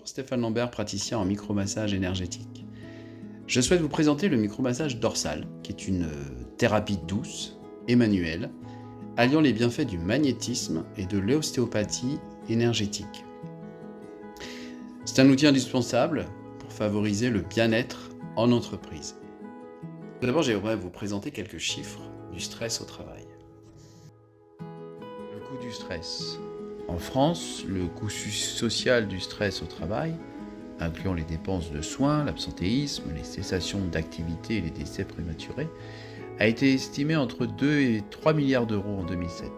Bonjour, Stéphane Lambert, praticien en micromassage énergétique. Je souhaite vous présenter le micromassage dorsal, qui est une thérapie douce et manuelle, alliant les bienfaits du magnétisme et de l'ostéopathie énergétique. C'est un outil indispensable pour favoriser le bien-être en entreprise. Tout d'abord, j'aimerais vous présenter quelques chiffres du stress au travail. Le coût du stress. En France, le coût social du stress au travail, incluant les dépenses de soins, l'absentéisme, les cessations d'activité et les décès prématurés, a été estimé entre 2 et 3 milliards d'euros en 2007.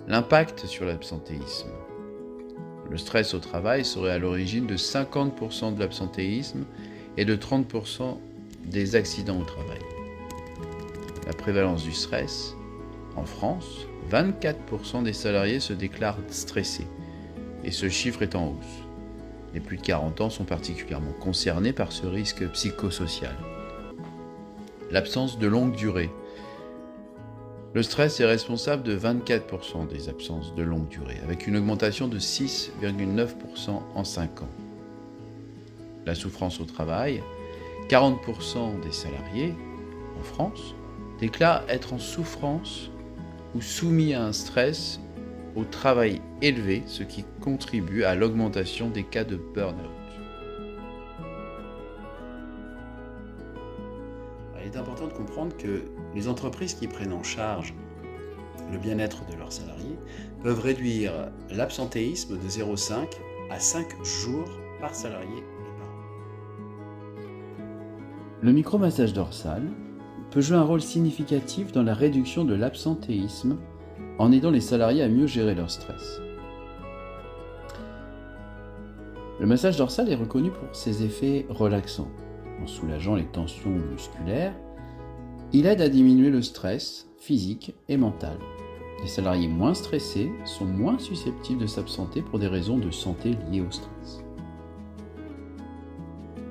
L'impact sur l'absentéisme. Le stress au travail serait à l'origine de 50% de l'absentéisme et de 30% des accidents au travail. La prévalence du stress. En France, 24% des salariés se déclarent stressés, et ce chiffre est en hausse. Les plus de 40 ans sont particulièrement concernés par ce risque psychosocial. L'absence de longue durée. Le stress est responsable de 24% des absences de longue durée, avec une augmentation de 6,9% en 5 ans. La souffrance au travail. 40% des salariés en France déclarent être en souffrance ou soumis à un stress au travail élevé, ce qui contribue à l'augmentation des cas de burn-out. Il est important de comprendre que les entreprises qui prennent en charge le bien-être de leurs salariés peuvent réduire l'absentéisme de 0,5 à 5 jours par salarié et par an. Le micromassage dorsal peut jouer un rôle significatif dans la réduction de l'absentéisme en aidant les salariés à mieux gérer leur stress. Le massage dorsal est reconnu pour ses effets relaxants. En soulageant les tensions musculaires, il aide à diminuer le stress physique et mental. Les salariés moins stressés sont moins susceptibles de s'absenter pour des raisons de santé liées au stress.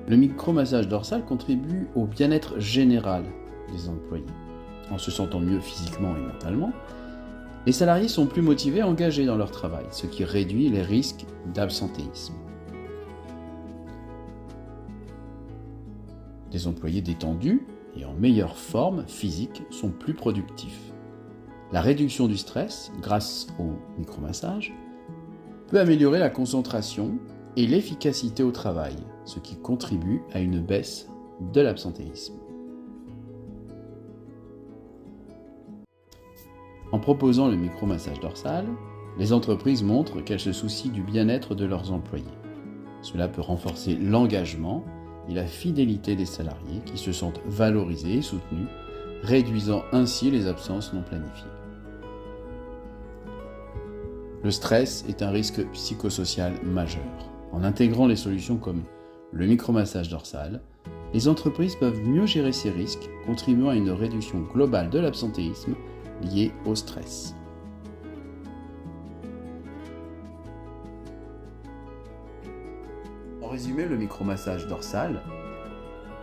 Le micromassage dorsal contribue au bien-être général des employés. En se sentant mieux physiquement et mentalement, les salariés sont plus motivés et engagés dans leur travail, ce qui réduit les risques d'absentéisme. Les employés détendus et en meilleure forme physique sont plus productifs. La réduction du stress, grâce au micromassage, peut améliorer la concentration et l'efficacité au travail, ce qui contribue à une baisse de l'absentéisme. En proposant le micromassage dorsal, les entreprises montrent qu'elles se soucient du bien-être de leurs employés. Cela peut renforcer l'engagement et la fidélité des salariés qui se sentent valorisés et soutenus, réduisant ainsi les absences non planifiées. Le stress est un risque psychosocial majeur. En intégrant les solutions comme le micromassage dorsal, les entreprises peuvent mieux gérer ces risques, contribuant à une réduction globale de l'absentéisme lié au stress. En résumé, le micromassage dorsal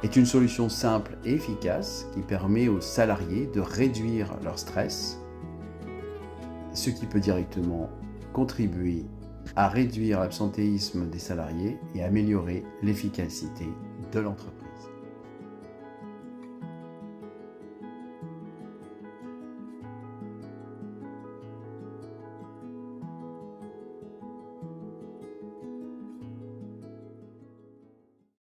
est une solution simple et efficace qui permet aux salariés de réduire leur stress, ce qui peut directement contribuer à réduire l'absentéisme des salariés et améliorer l'efficacité de l'entreprise.